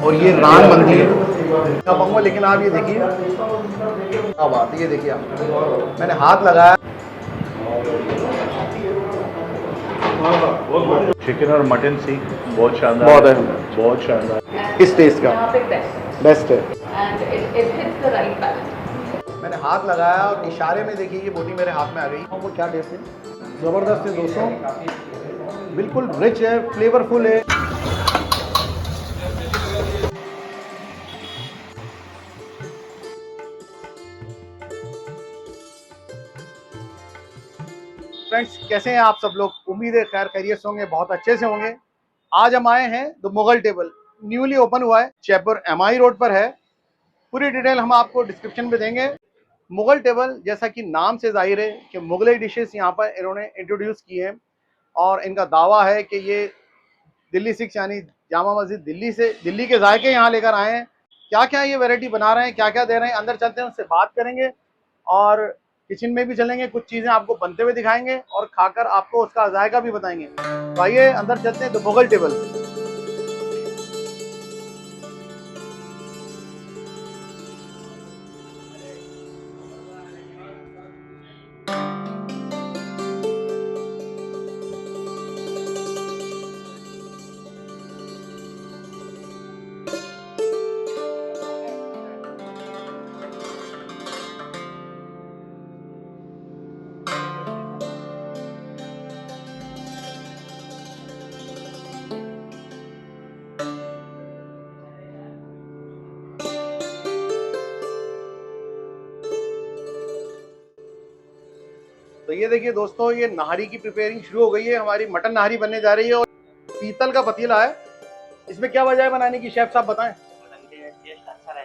और ये रान मंदिर का पाऊंगा, लेकिन आप ये देखिए क्या बात है, ये देखिए आप, मैंने हाथ लगाया। चिकन और मटन सीख बहुत शानदार बहुत है, बहुत शानदार। किस टेस्ट का यहाँ पे बेस्ट बेस्ट है। And it hits the right balance. मैंने हाथ लगाया और इशारे में देखिए ये बोटी मेरे हाथ में आ गई। वो क्या टेस्ट है, ज़बरदस्त है दोस्तों, बिल्कुल रिच है, फ्लेवरफुल है। फ्रेंड्स, कैसे हैं आप सब लोग? उम्मीद है खैर खैरियत से होंगे, बहुत अच्छे से होंगे। आज हम आए हैं the Mughal table, newly open हुआ है, जयपुर एमआई रोड पर है। पूरी डिटेल हम आपको डिस्क्रिप्शन में देंगे। मुगल टेबल, जैसा कि नाम से जाहिर है कि मुगलई डिशेस यहाँ पर इन्होंने इंट्रोड्यूस की हैं, और इनका दावा है कि ये दिल्ली सिक्स यानी जामा मस्जिद दिल्ली के जायके यहाँ लेकर आए हैं। क्या क्या ये वैरायटी बना रहे हैं, क्या क्या दे रहे हैं, अंदर चलते हैं, उससे बात करेंगे और किचन में भी चलेंगे, कुछ चीज़ें आपको बनते हुए दिखाएंगे और खाकर आपको उसका जायका भी बताएंगे। तो आइए अंदर चलते हैं द मुगल टेबल। तो ये देखिए दोस्तों, ये नहारी की प्रिपेयरिंग शुरू हो गई है। हमारी मटन नहारी बनने जा रही है और पीतल का पतीला है। इसमें क्या वजह है बनाने की, शेफ साहब बताएं।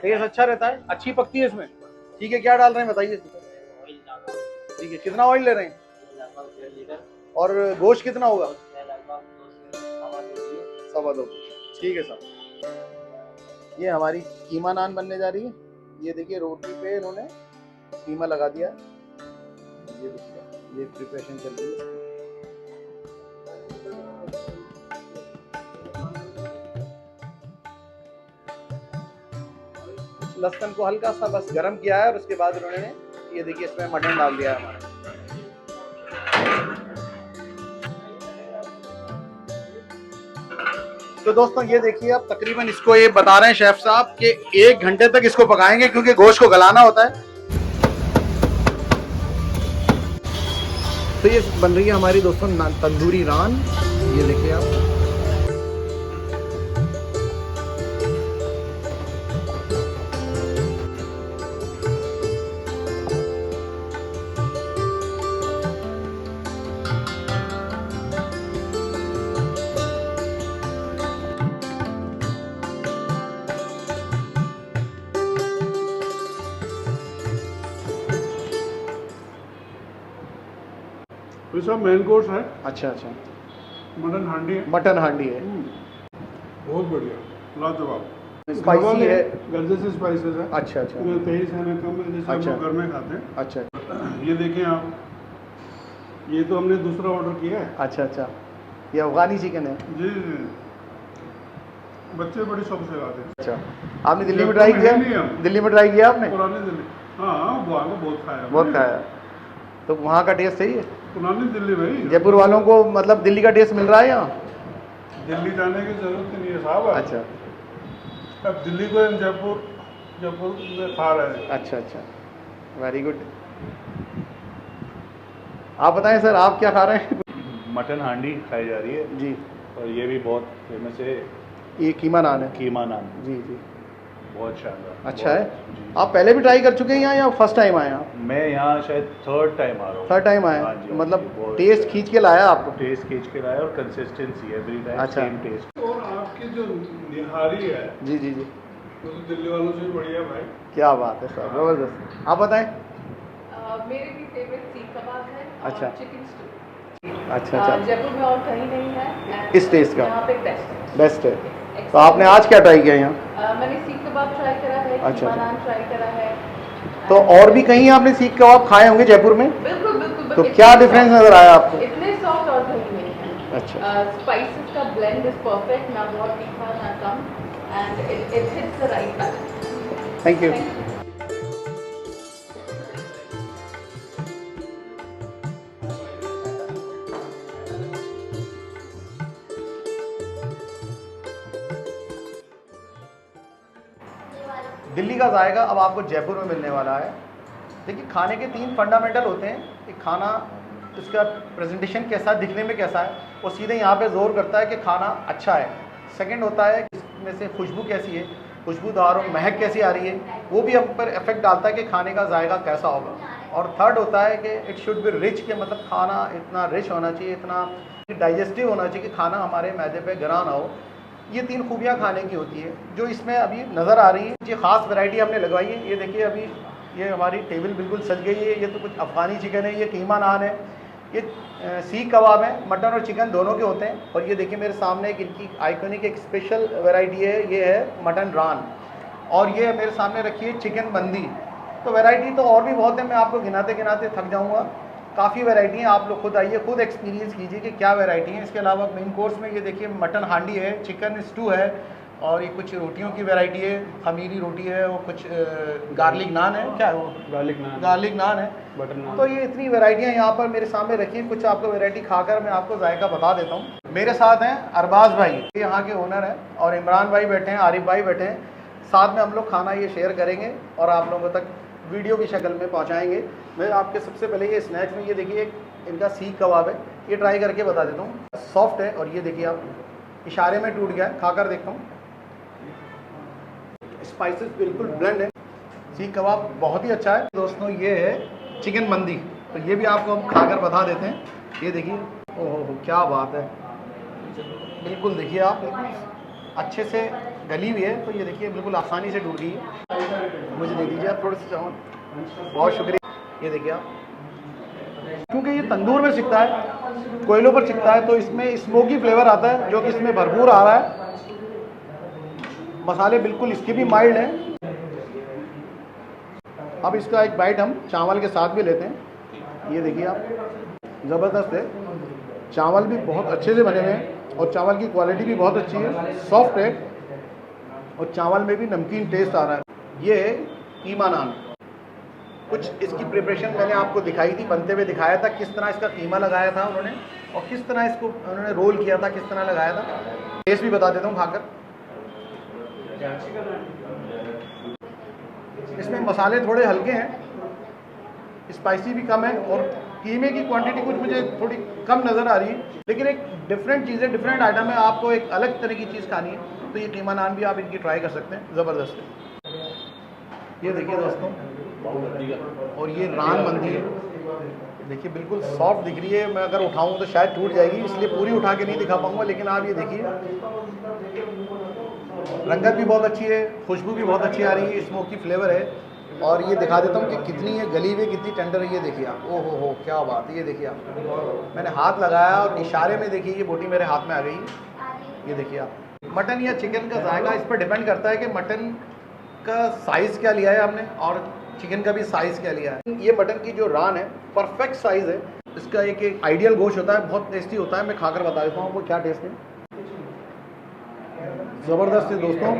टेस्ट अच्छा रहता है, अच्छी पकती है इसमें। ठीक है, क्या डाल रहे हैं बताइए। ठीक है, कितना ऑयल ले रहे हैं और गोश्त कितना होगा? 2.25। ठीक है साहब। ये हमारी कीमा नान बनने जा रही है। ये देखिए रोटी पे इन्होंने कीमा लगा दिया। ये देखिए, ये प्रिपरेशन चल रही है। लहसुन को हल्का सा बस गरम किया है और उसके बाद उन्होंने ये देखिए इसमें मटन डाल दिया है हमारा। तो दोस्तों ये देखिए, अब तकरीबन इसको ये बता रहे हैं शेफ साहब कि 1 घंटे तक इसको पकाएंगे क्योंकि गोश्त को गलाना होता है। तो ये बन रही है हमारी दोस्तों तंदूरी रान। ये देखिए आप, ये सब मेन कोर्स है। अच्छा अच्छा, मटन हांडी है। मटन हांडी है, बहुत बढ़िया, लाजवाब। स्पाइसी है, घर जैसे स्पाइसेस है। अच्छा अच्छा, तेईस है ना, कम है, जैसे अच्छा। हम लोग घर में खाते हैं। अच्छा ये देखें आप, ये तो हमने दूसरा ऑर्डर किया है। अच्छा अच्छा, ये अफगानी चिकन है। जी जी, बच्चे बड़ी शौक से खाते हैं। अच्छा, आपने दिल्ली में ट्राई किया? दिल्ली में ट्राई किया आपने? पुरानी दिल्ली, हाँ वहाँ को बहुत खाया। बहुत खाया, तो वहाँ का टेस्ट सही है? पुरानी दिल्ली भाई, जयपुर वालों को मतलब दिल्ली का टेस्ट मिल रहा है यहाँ? दिल्ली जाने की जरूरत नहीं है साहब। अच्छा, अब दिल्ली को हम जयपुर में खा रहे हैं। अच्छा अच्छा, वेरी गुड। आप बताएं सर, आप क्या खा रहे हैं? मटन हांडी खाई जा रही है जी, और ये भी बहुत फेमस है, ये कीमा नान है। कीमा नान, जी जी, बहुत शानदार। अच्छा है। जी। आप पहले भी ट्राई कर चुके हैं यहाँ या फर्स्ट टाइम आए आप? मैं यहाँ शायद थर्ड टाइम आ रहा हूँ। थर्ड टाइम आए, हाँ जी, तो मतलब बहुत टेस्ट खींच के लाया आपको? टेस्ट खींच के लाया और कंसिस्टेंसी एवरी टाइम अच्छा। Same taste. और आपकी जो निहारी है जी जी जी, वो तो दिल्ली वालों से बढ़िया भाई। क्या बात है सर, जबरदस्त। आप बताएं। मेरे भी फेवरेट सीख कबाब है और अच्छा। Chicken stew. अच्छा अच्छा, जयपुर में और कहीं नहीं है। इस टेस्ट का? यहाँ पे बेस्ट है। बेस्ट है। तो आपने आज क्या ट्राई किया यहाँ? मैंने सीख कबाब ट्राई करा है, अच्छा, कीमा अच्छा। नान ट्राई करा है। तो और भी कहीं आपने सीख कबाब खाए होंगे जयपुर में? बिल्कुल बिल्कुल। तो क्या डिफरेंस नजर आया आपको? इतने सॉफ्ट और कहीं नहीं है। अच्छा, स्पाइसेस का ब्लेंड इज परफेक्ट, ना बहुत तीखा ना कम, and it hits the right balance. Thank you. Thank you. Delhi का जायका अब आपको जयपुर में मिलने वाला है। देखिए, खाने के 3 फंडामेंटल होते हैं कि खाना, इसका प्रेजेंटेशन कैसा, दिखने में कैसा है, वो सीधे यहाँ पे जोर करता है कि खाना अच्छा है। सेकंड होता है कि इसमें से खुशबू कैसी है, खुशबूदार और महक कैसी आ रही है, वो भी हम पर इफेक्ट डालता है कि खाने का जायका कैसा होगा। और थर्ड होता है कि इट शुड बी रिच, के मतलब खाना इतना रिच होना चाहिए, इतना डाइजेस्टिव होना चाहिए कि खाना हमारे मैदे पे गिरा ना हो। ये 3 खूबियाँ खाने की होती है जो इसमें अभी नज़र आ रही है। ये ख़ास वैरायटी हमने लगवाई है। ये देखिए, अभी ये हमारी टेबल बिल्कुल सज गई है। ये तो कुछ अफ़गानी चिकन है, ये कीमा नान है, ये सीख कबाब है, मटन और चिकन दोनों के होते हैं। और ये देखिए मेरे सामने एक इनकी आइकॉनिक एक स्पेशल वैरायटी है, ये है मटन रान। और ये मेरे सामने रखी है चिकन बंदी। तो वैरायटी तो और भी बहुत है, मैं आपको गिनाते गिनाते थक जाऊँगा। काफ़ी वैरायटी हैं, आप लोग खुद आइए, खुद एक्सपीरियंस कीजिए कि क्या वैरायटी है। इसके अलावा मेन कोर्स में ये देखिए मटन हांडी है, चिकन स्टू है, और ये कुछ रोटियों की वैरायटी है, खमीरी रोटी है, और कुछ गार्लिक नान है, क्या है वो, गार्लिक नान है, बटर नान। तो ये इतनी वैरायटियाँ यहाँ पर मेरे सामने रखी हैं। कुछ आपको वैरायटी खाकर मैं आपको जायका बता देता हूँ। मेरे साथ हैं अरबाज भाई, ये यहाँ के ओनर हैं, और इमरान भाई बैठे हैं, आरिफ भाई बैठे हैं। साथ में हम लोग खाना ये शेयर करेंगे और आप लोगों तक वीडियो की शक्ल में पहुँचाएँगे। मैं आपके सबसे पहले ये स्नैक्स में, ये देखिए एक इनका सीख कबाब है, ये ट्राई करके बता देता हूँ। सॉफ्ट है, और ये देखिए आप इशारे में टूट गया है, खाकर देखता हूँ। स्पाइसेस बिल्कुल ब्लेंड है, सीख कबाब बहुत ही अच्छा है। दोस्तों, ये है चिकन मंदी, तो ये भी आपको हम खाकर बता देते हैं। ये देखिए, ओहो क्या बात है, बिल्कुल देखिए आप, बिल्कुल अच्छे से गली हुई है। तो ये देखिए बिल्कुल आसानी से टूट गई है। मुझे दे दीजिए आप थोड़े से चावल, बहुत शुक्रिया। ये देखिए आप, क्योंकि ये तंदूर में सिकता है, कोयलों पर सिकता है, तो इसमें स्मोकी फ्लेवर आता है जो कि इसमें भरपूर आ रहा है। मसाले बिल्कुल इसके भी माइल्ड हैं। अब इसका एक बाइट हम चावल के साथ भी लेते हैं। ये देखिए आप, ज़बरदस्त है, चावल भी बहुत अच्छे से बने हुए हैं, और चावल की क्वालिटी भी बहुत अच्छी है, सॉफ्ट है, और चावल में भी नमकीन टेस्ट आ रहा है। ये है कीमा नान। कुछ इसकी प्रिपरेशन मैंने आपको दिखाई थी, बनते हुए दिखाया था, किस तरह इसका कीमा लगाया था उन्होंने, और किस तरह इसको उन्होंने रोल किया था, किस तरह लगाया था। टेस्ट भी बता देता हूँ खाकर। इसमें मसाले थोड़े हल्के हैं, स्पाइसी भी कम है, और कीमे की क्वांटिटी कुछ मुझे थोड़ी कम नज़र आ रही है। लेकिन एक डिफरेंट चीज़ है, डिफरेंट आइटम है, आपको एक अलग तरह की चीज़ खानी है तो ये कीमा नान भी आप इनकी ट्राई कर सकते हैं, ज़बरदस्त है। ये देखिए दोस्तों, और ये रान मंदी है, देखिए बिल्कुल सॉफ्ट दिख रही है। मैं अगर उठाऊँ तो शायद टूट जाएगी, इसलिए पूरी उठा के नहीं दिखा पाऊँगा, लेकिन आप ये देखिए, रंगत भी बहुत अच्छी है, खुशबू भी बहुत अच्छी आ रही है, स्मोकी फ्लेवर है। और ये दिखा देता हूँ कि कितनी है गली हुई, कितनी टेंडर है। ये देखिए आप, ओ हो क्या बात है। ये देखिए आप, मैंने हाथ लगाया और इशारे में देखिए ये बोटी मेरे हाथ में आ गई। ये देखिए आप, मटन या चिकन का जायका इस पर डिपेंड करता है कि मटन का साइज़ क्या लिया है हमने, और चिकन का भी साइज़ क्या लिया है। ये मटन की जो रान है परफेक्ट साइज़ है, इसका एक आइडियल गोश्त होता है, बहुत टेस्टी होता है। मैं खाकर बता देता हूँ आपको क्या टेस्ट है, ज़बरदस्त है दोस्तों,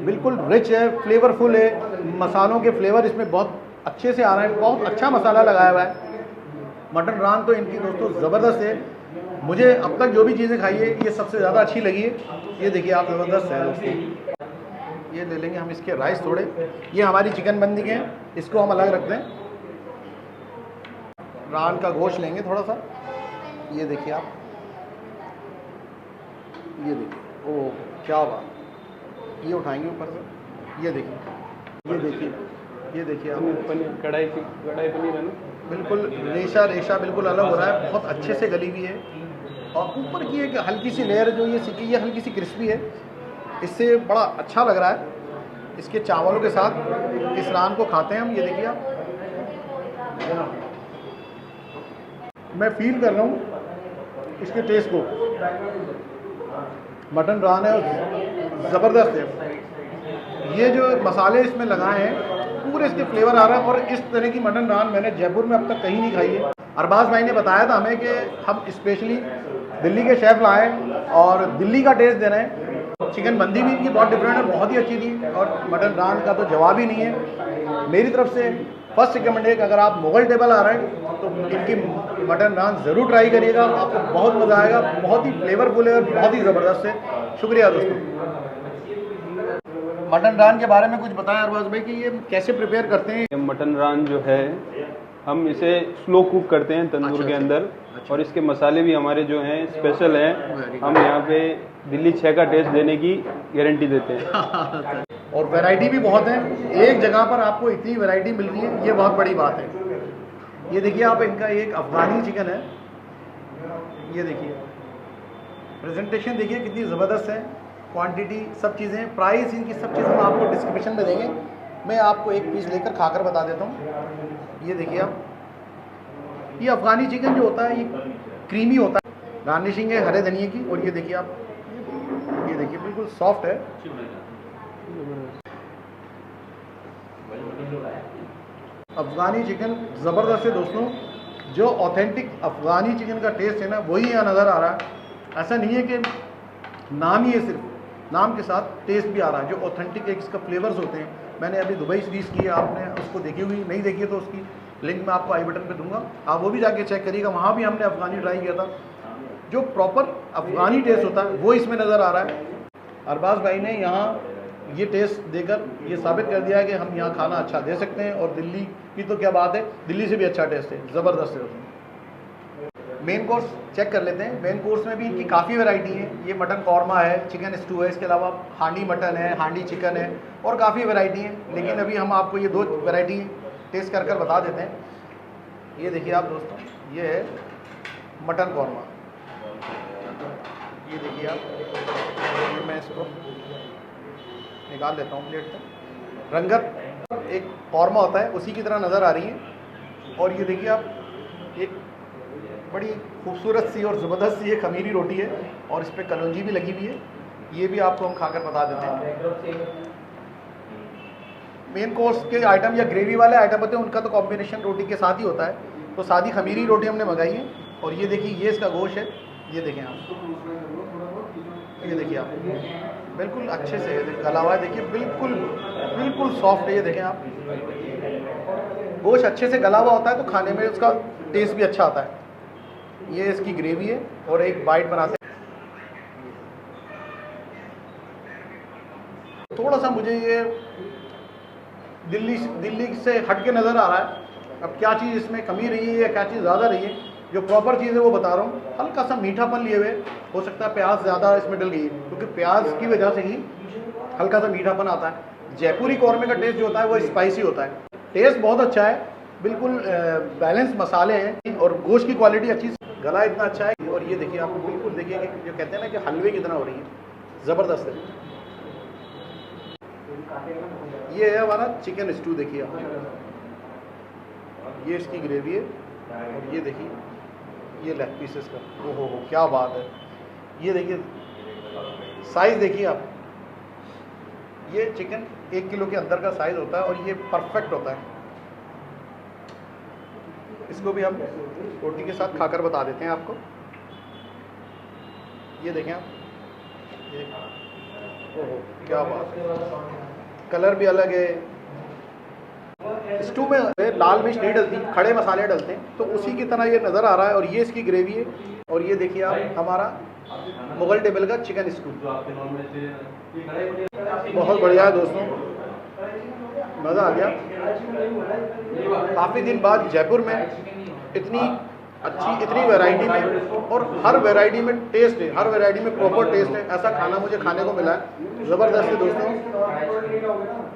बिल्कुल रिच है, फ्लेवरफुल है, मसालों के फ्लेवर इसमें बहुत अच्छे से आ रहे हैं, बहुत अच्छा मसाला लगाया हुआ है। मटन रान तो इनकी दोस्तों ज़बरदस्त है, मुझे अब तक जो भी चीज़ें खाई है ये सबसे ज़्यादा अच्छी लगी है। ये देखिए आप, ज़बरदस्त है दोस्तों। ये ले लेंगे हम इसके राइस थोड़े, ये हमारी चिकन बंदी के हैं, इसको हम अलग रखते हैं। रान का गोश्त लेंगे थोड़ा सा, ये देखिए आप, ये देखिए, ओह क्या बात। ये उठाएंगे ऊपर से, ये देखिए, ये देखिए, ये देखिए आप, कढ़ाई पनीर है ना, बिल्कुल रेशा रेशा बिल्कुल अलग हो रहा है, बहुत अच्छे से गली हुई है। और ऊपर की एक हल्की सी लेयर जो ये सिकी, ये हल्की सी क्रिस्पी है, इससे बड़ा अच्छा लग रहा है। इसके चावलों के साथ इस रान को खाते हैं हम। ये देखिए आप, मैं फील कर रहा हूँ इसके टेस्ट को, मटन रान है और ज़बरदस्त है। ये जो मसाले इसमें लगाए हैं पूरे इसके फ्लेवर आ रहा है, और इस तरह की मटन रान मैंने जयपुर में अब तक कहीं नहीं खाई है। अरबाज भाई ने बताया था हमें कि हम स्पेशली दिल्ली के शेफ़ लाए और दिल्ली का टेस्ट दे रहे हैं। चिकन मंदी भी इनकी बहुत डिफरेंट और बहुत ही अच्छी थी, और मटन नान का तो जवाब ही नहीं है। मेरी तरफ से फर्स्ट रिकमेंड है कि अगर आप मुगल टेबल आ रहे हैं तो इनकी मटन नान ज़रूर ट्राई करिएगा, आपको बहुत मज़ा आएगा। बहुत ही फ्लेवरफुल है और बहुत ही ज़बरदस्त है। शुक्रिया दोस्तों। मटन नान के बारे में कुछ बताएं अरबाज भाई कि ये कैसे प्रिपेयर करते हैं? ये मटन रान जो है हम इसे स्लो कुक करते हैं तंदूर के अंदर, और इसके मसाले भी हमारे जो हैं स्पेशल हैं। हम यहाँ पे दिल्ली 6 का टेस्ट देने की गारंटी देते हैं। और वैरायटी भी बहुत है, एक जगह पर आपको इतनी वैरायटी मिल रही है, ये बहुत बड़ी बात है। ये देखिए आप, इनका एक अफगानी चिकन है, ये देखिए प्रेजेंटेशन देखिए कितनी ज़बरदस्त है, क्वांटिटी सब चीज़ें, प्राइस इनकी सब चीज़ें हम आपको डिस्क्रिप्शन में देंगे। मैं आपको एक पीस लेकर खाकर बता देता हूँ। ये देखिए आप, ये अफ़गानी चिकन जो होता है ये क्रीमी होता है, गार्निशिंग है हरे धनिए की, और ये देखिए आप, ये देखिए बिल्कुल सॉफ्ट है। अफ़गानी चिकन ज़बरदस्त है दोस्तों, जो ऑथेंटिक अफ़गानी चिकन का टेस्ट है ना वही यहाँ नज़र आ रहा है। ऐसा नहीं है कि नाम ही है, सिर्फ नाम के साथ टेस्ट भी आ रहा है। जो ऑथेंटिक एक इसका फ्लेवर्स होते हैं, मैंने अभी दुबई सीरीज़ की है, आपने उसको देखी हुई नहीं देखी है तो उसकी लिंक मैं आपको आई बटन पे दूंगा, आप वो भी जाके चेक करिएगा। वहाँ भी हमने अफ़गानी ट्राई किया था, जो प्रॉपर अफ़गानी टेस्ट होता है वो इसमें नज़र आ रहा है। अरबाज भाई ने यहाँ ये टेस्ट देकर ये साबित कर दिया है कि हम यहाँ खाना अच्छा दे सकते हैं, और दिल्ली की तो क्या बात है, दिल्ली से भी अच्छा टेस्ट है, ज़बरदस्त है उसमें। मेन कोर्स चेक कर लेते हैं। मेन कोर्स में भी इनकी काफ़ी वैरायटी है। ये मटन कौरमा है, चिकन स्टू है, इसके अलावा हांडी मटन है, हांडी चिकन है, और काफ़ी वैरायटी है। लेकिन अभी हम आपको ये 2 वैरायटी टेस्ट कर बता देते हैं। ये देखिए आप दोस्तों, ये है मटन कौरमा, ये देखिए आप, ये मैं इसको निकाल लेता हूँ प्लेट से। रंगत एक कौरमा होता है उसी की तरह नज़र आ रही है। और ये देखिए आप, एक बड़ी खूबसूरत सी और ज़बरदस्त सी ये खमीरी रोटी है, और इस पर कलौंजी भी लगी हुई है। ये भी आपको हम खाकर बता देते हैं। मेन कोर्स के आइटम या ग्रेवी वाले आइटम होते हैं, उनका तो कॉम्बिनेशन रोटी के साथ ही होता है। तो सादी खमीरी रोटी हमने मंगाई है, और ये देखिए ये इसका गोश्त है, ये देखें आप, ये देखिए आप, बिल्कुल अच्छे से गला हुआ है, देखिए बिल्कुल बिल्कुल सॉफ्ट है। ये देखें आप, गोश्त अच्छे से गला हुआ होता है तो खाने में उसका टेस्ट भी अच्छा आता है। ये इसकी ग्रेवी है, और एक बाइट बनाते हैं। थोड़ा सा मुझे ये दिल्ली से हट के नज़र आ रहा है। अब क्या चीज़ इसमें कमी रही है या क्या चीज़ ज़्यादा रही है, जो प्रॉपर चीज़ है वो बता रहा हूँ। हल्का सा मीठापन लिए हुए, हो सकता है प्याज ज़्यादा इसमें डल गई है, क्योंकि प्याज की वजह से ही हल्का सा मीठापन आता है। जयपुरी कौरमे का टेस्ट जो होता है वो स्पाइसी होता है। टेस्ट बहुत अच्छा है, बिल्कुल बैलेंस मसाले हैं, और गोश्त की क्वालिटी अच्छी, गला इतना अच्छा है। और ये देखिए आपको बिल्कुल देखिए कि जो कहते हैं ना कि हलवे की तरह हो रही है, ज़बरदस्त है। ये है हमारा चिकन स्टू, देखिए आप, ये इसकी ग्रेवी है, और ये देखिए ये लेग पीसेस का, ओहो हो क्या बात है। ये देखिए साइज़ देखिए आप, ये चिकन 1 किलो के अंदर का साइज़ होता है, और ये परफेक्ट होता है। इसको भी हम रोटी के साथ खाकर बता देते हैं आपको। ये देखें आप, ये ओहो क्या बात है, कलर भी अलग है। स्टू में लाल मिर्च नहीं डलती, खड़े मसाले डलते हैं, तो उसी की तरह ये नज़र आ रहा है। और ये इसकी ग्रेवी है, और ये देखिए आप हमारा मुगल टेबल का चिकन स्टू, बहुत बढ़िया है दोस्तों, मज़ा आ गया। काफ़ी दिन बाद जयपुर में इतनी अच्छी, इतनी वैरायटी में, और हर वैरायटी में टेस्ट है, हर वैरायटी में प्रॉपर टेस्ट है, ऐसा खाना मुझे खाने को मिला है। ज़बरदस्त है दोस्तों।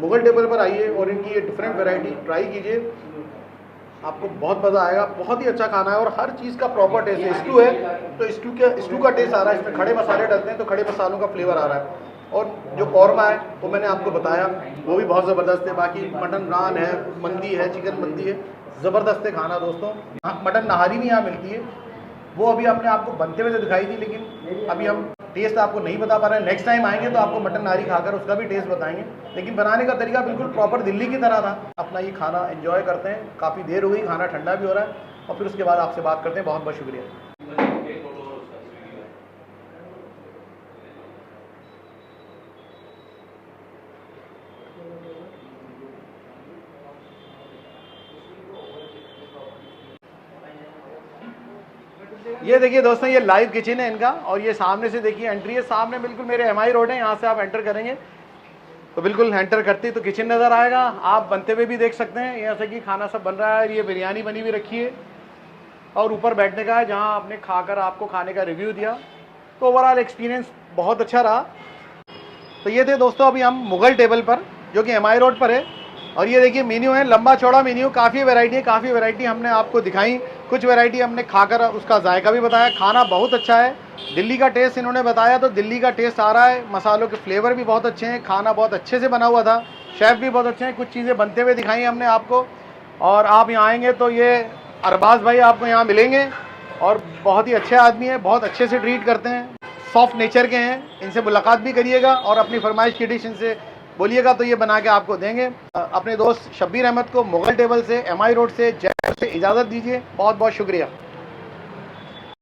मुगल टेबल पर आइए और इनकी ये डिफरेंट वैरायटी ट्राई कीजिए, आपको बहुत मज़ा आएगा। बहुत ही अच्छा खाना है, और हर चीज़ का प्रॉपर टेस्ट है। स्टू है तो स्टू का टेस्ट आ रहा है, इसमें खड़े मसाले डलते हैं तो खड़े मसालों का फ्लेवर आ रहा है। और जो कौरमा है वो मैंने आपको बताया, वो भी बहुत ज़बरदस्त है। बाकी मटन नान है, मंदी है, चिकन मंदी है, ज़बरदस्त है खाना दोस्तों। हाँ, मटन नहारी भी यहाँ मिलती है, वो अभी हमने आपको बनते हुए दिखाई थी, लेकिन अभी हम टेस्ट आपको नहीं बता पा रहे हैं। नेक्स्ट टाइम आएंगे तो आपको मटन नहारी खाकर उसका भी टेस्ट बताएंगे, लेकिन बनाने का तरीका बिल्कुल प्रॉपर दिल्ली की तरह था। अपना ये खाना एंजॉय करते हैं, काफ़ी देर हो गई, खाना ठंडा भी हो रहा है, और फिर उसके बाद आपसे बात करते हैं। बहुत बहुत शुक्रिया। ये देखिए दोस्तों, ये लाइव किचन है इनका, और ये सामने से देखिए एंट्री है, सामने बिल्कुल मेरे MI रोड है, यहाँ से आप एंटर करेंगे तो बिल्कुल एंटर करते ही तो किचन नज़र आएगा। आप बनते हुए भी देख सकते हैं, यहाँ से कि खाना सब बन रहा है। ये बिरयानी बनी हुई रखी है और ऊपर बैठने का है, जहाँ आपने खाकर आपको खाने का रिव्यू दिया। तो ओवरऑल एक्सपीरियंस बहुत अच्छा रहा। तो ये थे दोस्तों अभी हम मुगल टेबल पर, जो कि MI रोड पर है। और ये देखिए मेन्यू है, लंबा चौड़ा मेन्यू, काफ़ी वैरायटी है, काफ़ी वैरायटी हमने आपको दिखाई। कुछ वैरायटी हमने खाकर उसका जायका भी बताया। खाना बहुत अच्छा है, दिल्ली का टेस्ट इन्होंने बताया तो दिल्ली का टेस्ट आ रहा है। मसालों के फ्लेवर भी बहुत अच्छे हैं, खाना बहुत अच्छे से बना हुआ था, शेफ़ भी बहुत अच्छे हैं। कुछ चीज़ें बनते हुए दिखाई हमने आपको। और आप यहाँ आएंगे तो ये अरबाज भाई आपको यहाँ मिलेंगे, और बहुत ही अच्छे आदमी हैं, बहुत अच्छे से ट्रीट करते हैं, सॉफ्ट नेचर के हैं। इनसे मुलाकात भी करिएगा और अपनी फरमाइश की डिश इनसे बोलिएगा तो ये बना के आपको देंगे। अपने दोस्त शब्बीर अहमद को मुगल टेबल से, MI रोड से, जयपुर से इजाज़त दीजिए। बहुत बहुत शुक्रिया।